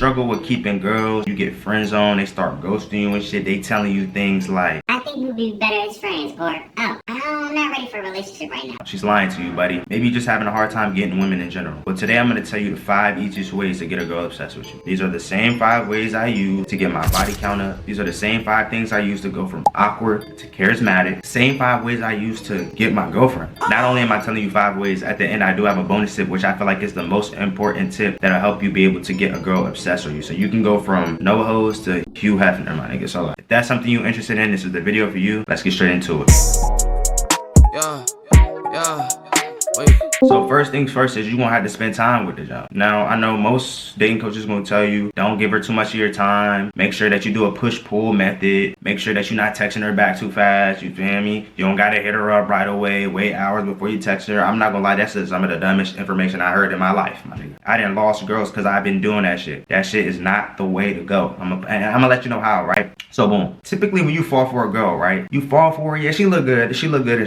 struggle with keeping girls, you get friend zoned, they start ghosting you and shit. They telling you things like, I think we'd be better as friends, or, oh, I'm not ready for a relationship right now. she's lying to you, buddy. Maybe you're just having a hard time getting women in general. But today I'm gonna tell you the 5 easiest ways to get a girl obsessed with you. These are the same 5 ways I use to get my body count up. These are the same 5 things I use to go from awkward to charismatic. Same 5 ways I use to get my girlfriend. Not only am I telling you 5 ways, at the end I do have a bonus tip, which I feel like is the most important tip that'll help you be able to get a girl obsessed with you. So you can go from no hoes to Hugh Hefner, my nigga. So if that's something you're interested in, this is the video for you. Let's get straight into it. Wait. So first things first is you gonna have to spend time with the job. Now I know most dating coaches gonna tell you don't give her too much of your time. Make sure that you do a push-pull method. Make sure that you're not texting her back too fast. You feel me? You don't gotta hit her up right away. Wait hours before you text her. I'm not gonna lie, that's some of the dumbest information I heard in my life, my nigga. I done lost girls because I've been doing that shit. That shit is not the way to go. I'm gonna let you know how, right? So boom. Typically when you fall for a girl, right? You fall for her, yeah, she look good and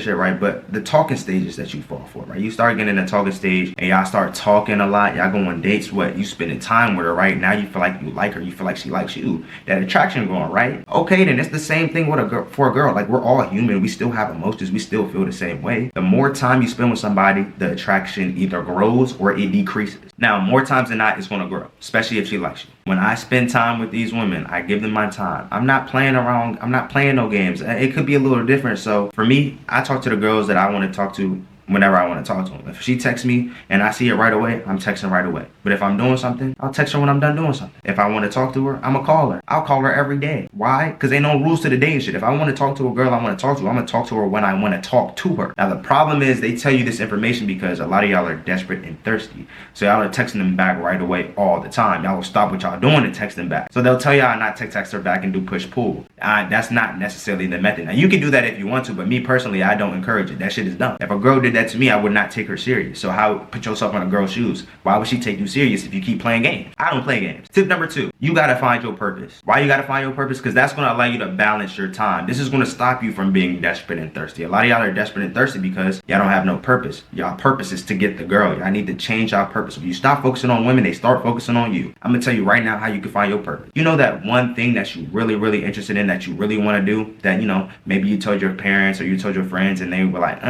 shit, right? But the talking stages that you fall for, right? You start getting in the talking stage and y'all start talking a lot. Y'all go on dates, what? You spending time with her, right? Now you feel like you like her. You feel like she likes you. That attraction going, right? Okay, then it's the same thing with for a girl. Like, we're all human. We still have emotions. We still feel the same way. The more time you spend with somebody, the attraction either grows or it decreases. Now, more times than not, it's going to grow, especially if she likes you. When I spend time with these women, I give them my time. I'm not playing around. I'm not playing no games. It could be a little different. So for me, I talk to the girls that I want to talk to whenever I want to talk to them. If she texts me and I see it right away, I'm texting right away. But if I'm doing something, I'll text her when I'm done doing something. If I want to talk to her, I'm gonna call her. I'll call her every day. Why? Because ain't no rules to the dating shit. If I want to talk to a girl I want to talk to, I'm gonna talk to her when I want to talk to her. Now the problem is they tell you this information because a lot of y'all are desperate and thirsty. So y'all are texting them back right away all the time. Y'all will stop what y'all doing and text them back. So they'll tell y'all not text her back and do push pull. That's not necessarily the method. Now you can do that if you want to, but me personally, I don't encourage it. That shit is dumb. If a girl did that to me, I would not take her serious. So put yourself in a girl's shoes. Why would she take you serious if you keep playing games? I don't play games. Tip number 2, you gotta find your purpose. Why you gotta find your purpose? Because that's gonna allow you to balance your time. This is gonna stop you from being desperate and thirsty. A lot of y'all are desperate and thirsty because y'all don't have no purpose. Y'all purpose is to get the girl. Y'all need to change y'all purpose. When you stop focusing on women, they start focusing on you. I'm gonna tell you right now how you can find your purpose. You know that one thing that you really interested in, that you really want to do, that, you know, maybe you told your parents or you told your friends and they were like,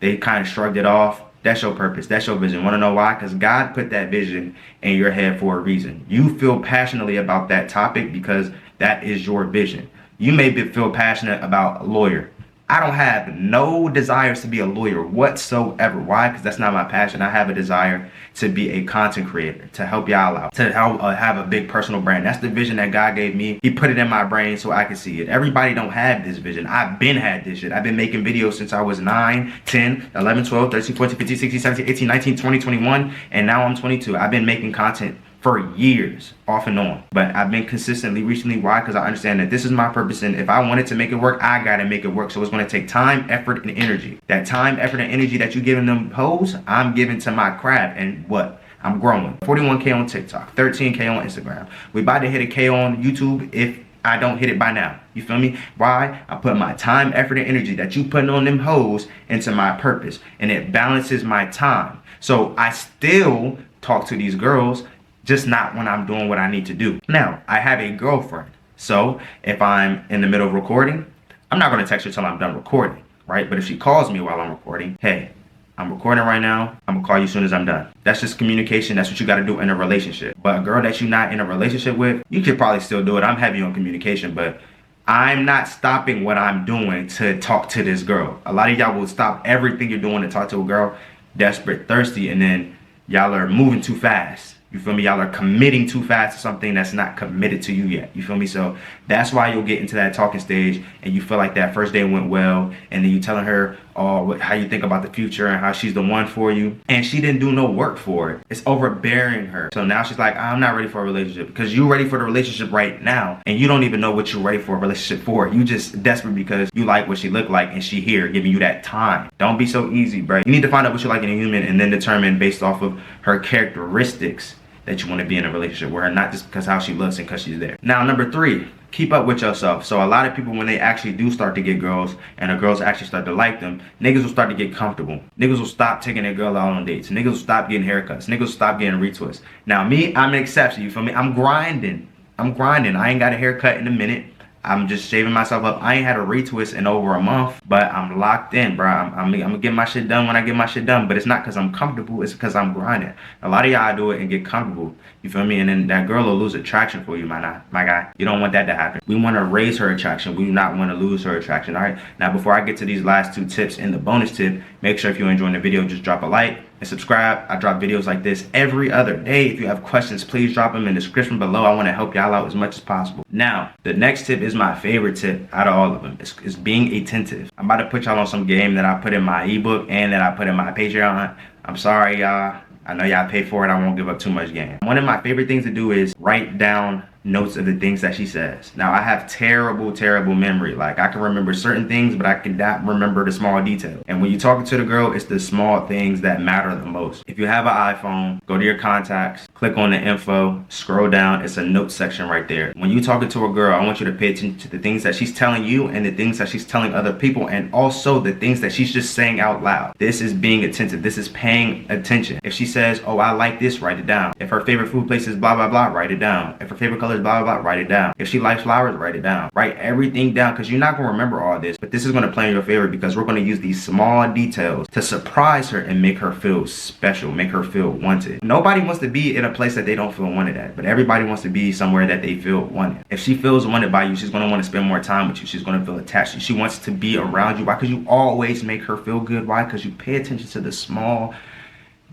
they kind of shrugged it off. That's your purpose. That's your vision. Want to know why? Because God put that vision in your head for a reason. You feel passionately about that topic because that is your vision. You may feel passionate about a lawyer. I don't have no desires to be a lawyer whatsoever. Why? Because that's not my passion. I have a desire to be a content creator, to help y'all out, to help have a big personal brand. That's the vision that God gave me. He put it in my brain so I could see it. Everybody don't have this vision. I've been had this shit. I've been making videos since I was 9, 10, 11, 12, 13, 14, 15, 16, 17, 18, 19, 20, 21, and now I'm 22. I've been making content for years, off and on. But I've been consistently recently. Why? Because I understand that this is my purpose, and if I wanted to make it work, I gotta make it work. So it's gonna take time, effort, and energy. That time, effort, and energy that you giving them hoes, I'm giving to my craft. And what? I'm growing. 41K on TikTok, 13K on Instagram. We about to hit a K on YouTube if I don't hit it by now. You feel me? Why? I put my time, effort, and energy that you putting on them hoes into my purpose, and it balances my time. So I still talk to these girls, just not when I'm doing what I need to do. Now, I have a girlfriend. So if I'm in the middle of recording, I'm not gonna text her till I'm done recording, right? But if she calls me while I'm recording, hey, I'm recording right now, I'm gonna call you as soon as I'm done. That's just communication. That's what you gotta do in a relationship. But a girl that you're not in a relationship with, you could probably still do it. I'm heavy on communication, but I'm not stopping what I'm doing to talk to this girl. A lot of y'all will stop everything you're doing to talk to a girl, desperate, thirsty, and then y'all are moving too fast. You feel me? Y'all are committing too fast to something that's not committed to you yet. You feel me? So that's why you'll get into that talking stage and you feel like that first day went well, and then you telling her how you think about the future and how she's the one for you, and she didn't do no work for it. It's overbearing her. So now she's like, I'm not ready for a relationship, because you're ready for the relationship right now and you don't even know what you're ready for a relationship for. You just desperate because you like what she looked like and she here giving you that time. Don't be so easy, bro. You need to find out what you like in a human and then determine based off of her characteristics that you want to be in a relationship with her, not just because how she looks and because she's there. Now, number 3, keep up with yourself. So a lot of people, when they actually do start to get girls and the girls actually start to like them, niggas will start to get comfortable. Niggas will stop taking their girl out on dates. Niggas will stop getting haircuts. Niggas will stop getting retwists. Now me, I'm an exception, you feel me? I'm grinding. I ain't got a haircut in a minute. I'm just shaving myself up. I ain't had a retwist in over a month, but I'm locked in, bro. I'm gonna get my shit done when I get my shit done, but it's not because I'm comfortable, it's because I'm grinding. A lot of y'all do it and get comfortable, you feel me? And then that girl will lose attraction for you, my guy. You don't want that to happen. We want to raise her attraction. We do not want to lose her attraction, all right? Now, before I get to these last 2 tips and the bonus tip, make sure if you're enjoying the video, just drop a like and subscribe. I drop videos like this every other day. If you have questions, please drop them in the description below. I want to help y'all out as much as possible. Now, the next tip is my favorite tip out of all of them. It's being attentive. I'm about to put y'all on some game that I put in my ebook and that I put in my Patreon. I'm sorry, y'all. I know y'all pay for it. I won't give up too much game. One of my favorite things to do is write down notes of the things that she says. Now, I have terrible memory. Like, I can remember certain things, but I cannot remember the small details. And when you're talking to the girl, it's the small things that matter the most. If you have an iPhone, go to your contacts, click on the info, scroll down. It's a notes section right there. When you're talking to a girl, I want you to pay attention to the things that she's telling you and the things that she's telling other people, and also the things that she's just saying out loud. This is being attentive. This is paying attention. If she says, oh, I like this, write it down. If her favorite food place is blah, blah, blah, write it down. If her favorite color is blah, blah, blah, write it down. If she likes flowers, write it down. Write everything down, because you're not going to remember all this, but this is going to play in your favor because we're going to use these small details to surprise her and make her feel special, make her feel wanted. Nobody wants to be in a place that they don't feel wanted at, but everybody wants to be somewhere that they feel wanted. If she feels wanted by you, she's going to want to spend more time with you. She's going to feel attached to you. She wants to be around you. Why? Because you always make her feel good. Why? Because you pay attention to the small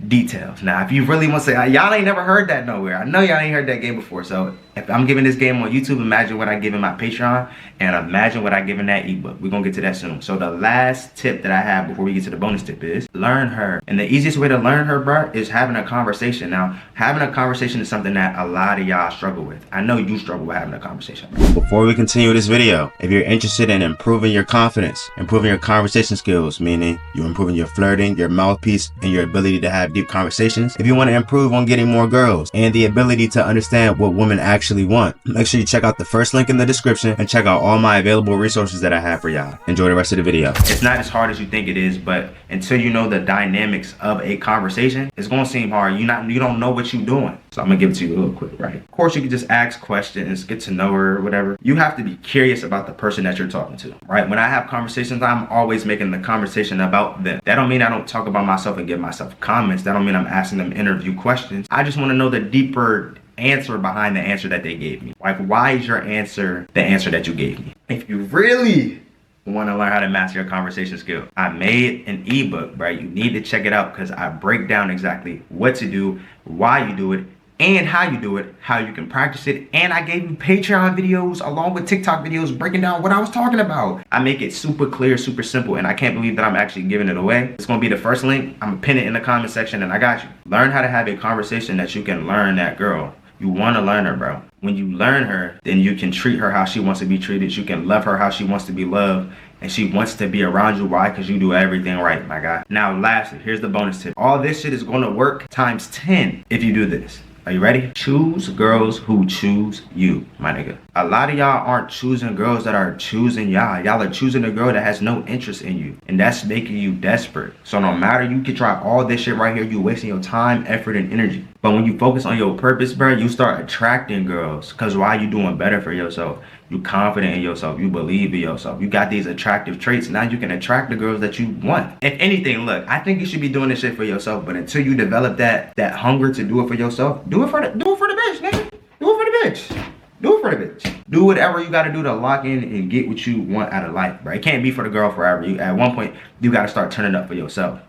details. Now, if you really want to say, y'all ain't never heard that nowhere. I know y'all ain't heard that game before. So if I'm giving this game on YouTube, imagine what I give in my Patreon, and imagine what I give in that ebook. We're gonna get to that soon. So the last tip that I have before we get to the bonus tip is learn her. And the easiest way to learn her, bro, is having a conversation. Now, having a conversation is something that a lot of y'all struggle with. I know you struggle with having a conversation. Before we continue this video, if you're interested in improving your confidence, improving your conversation skills, meaning you're improving your flirting, your mouthpiece, and your ability to have deep conversations, if you want to improve on getting more girls and the ability to understand what women actually want, make sure you check out the first link in the description and check out all my available resources that I have for y'all. Enjoy the rest of the video. It's not as hard as you think it is, but until you know the dynamics of a conversation, it's gonna seem hard. You don't know what you're doing. So I'm gonna give it to you real quick, right? Of course, you can just ask questions, get to know her, or whatever. You have to be curious about the person that you're talking to, right? When I have conversations, I'm always making the conversation about them. That don't mean I don't talk about myself and give myself comments. That don't mean I'm asking them interview questions. I just want to know the deeper answer behind the answer that they gave me. Like, why is your answer the answer that you gave me? If you really want to learn how to master your conversation skill, I made an ebook, right? You need to check it out because I break down exactly what to do, why you do it, and how you do it, how you can practice it. And I gave you Patreon videos along with TikTok videos breaking down what I was talking about. I make it super clear, super simple, and I can't believe that I'm actually giving it away. It's gonna be the first link. I'm gonna pin it in the comment section, and I got you. Learn how to have a conversation that you can learn that girl. You want to learn her, bro. When you learn her, then you can treat her how she wants to be treated. You can love her how she wants to be loved. And she wants to be around you. Why? Because you do everything right, my guy. Now, lastly, here's the bonus tip. All this shit is going to work times 10 if you do this. Are you ready? Choose girls who choose you, my nigga. A lot of y'all aren't choosing girls that are choosing y'all. Y'all are choosing a girl that has no interest in you. And that's making you desperate. So no matter, you can try all this shit right here, you wasting your time, effort, and energy. But when you focus on your purpose, bro, you start attracting girls. Because why? You doing better for yourself. You confident in yourself. You believe in yourself. You got these attractive traits. Now you can attract the girls that you want. If anything, look, I think you should be doing this shit for yourself. But until you develop that hunger to do it for yourself, do it for the bitch, nigga. Do it for the bitch. Do it for the bitch. Do whatever you got to do to lock in and get what you want out of life, bro. It can't be for the girl forever. At one point, you got to start turning up for yourself.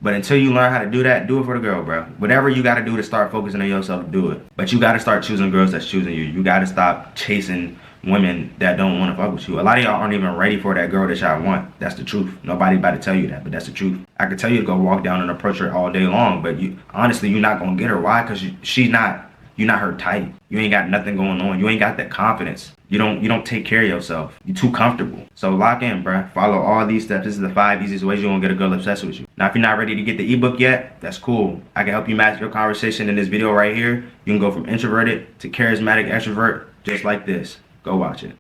But until you learn how to do that, do it for the girl, bro. Whatever you got to do to start focusing on yourself, do it. But you got to start choosing girls that's choosing you. You got to stop chasing women that don't want to fuck with you. A lot of y'all aren't even ready for that girl that y'all want. That's the truth. Nobody about to tell you that, but that's the truth. I could tell you to go walk down and approach her all day long, but honestly, you're not going to get her. Why? Because you're not her type. You ain't got nothing going on. You ain't got that confidence. You don't take care of yourself. You're too comfortable. So lock in, bruh. Follow all these steps. This is the 5 easiest ways you won't get a girl obsessed with you. Now, if you're not ready to get the ebook yet, that's cool. I can help you master your conversation in this video right here. You can go from introverted to charismatic extrovert just like this. Go watch it.